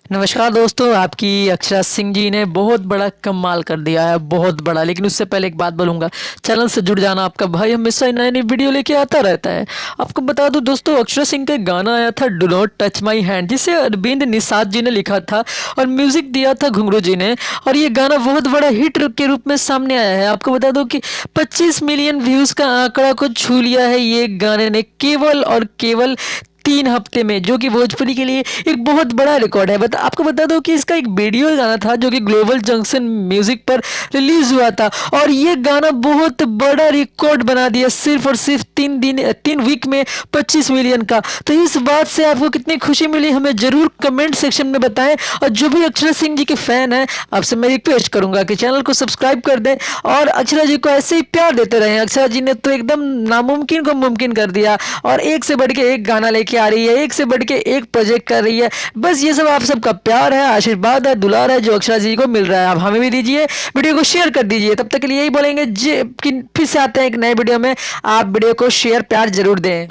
नमस्कार दोस्तों, आपकी अक्षरा सिंह जी ने बहुत बड़ा कमाल कर दिया है, बहुत बड़ा। लेकिन उससे पहले एक बात बोलूँगा, चैनल से जुड़ जाना। आपका भाई हमेशा नई नई वीडियो लेके आता रहता है। आपको बता दूं दोस्तों, अक्षरा सिंह का गाना आया था do not touch my hand, जिसे अरविंद निषाद जी ने लिखा था और म्यूजिक दिया था घुंगरू जी ने। और ये गाना बहुत बड़ा हिट के रूप में सामने आया है। आपको बता दूं कि 25 मिलियन व्यूज़ का आंकड़ा को छू लिया है ये गाने ने केवल और केवल 3 हफ्ते में, जो कि भोजपुरी के लिए एक बहुत बड़ा रिकॉर्ड है। आपको बता दो कि इसका एक वीडियो गाना था जो कि ग्लोबल जंक्शन म्यूजिक पर रिलीज हुआ था, और ये गाना बहुत बड़ा रिकॉर्ड बना दिया सिर्फ और सिर्फ 3 वीक में 25 मिलियन का। तो इस बात से आपको कितनी खुशी मिली हमें जरूर कमेंट सेक्शन में बताएं। और जो भी अक्षरा सिंह जी के फैन हैं, आपसे मैं रिक्वेस्ट करूंगा कि चैनल को सब्सक्राइब कर दें और अक्षरा जी को ऐसे ही प्यार देते रहें। अक्षरा जी ने तो एकदम नामुमकिन को मुमकिन कर दिया और एक से बढ़ के एक गाना लेके आ रही है, एक से बढ़ के एक प्रोजेक्ट कर रही है। बस ये सब आप सबका प्यार है, आशीर्वाद है, दुलार है जो अक्षरा जी को मिल रहा है। आप हमें भी दीजिए, वीडियो को शेयर कर दीजिए। तब तक के लिए यही बोलेंगे कि फिर से आते हैं एक नए वीडियो में। आप वीडियो को शेयर प्यार जरूर दें।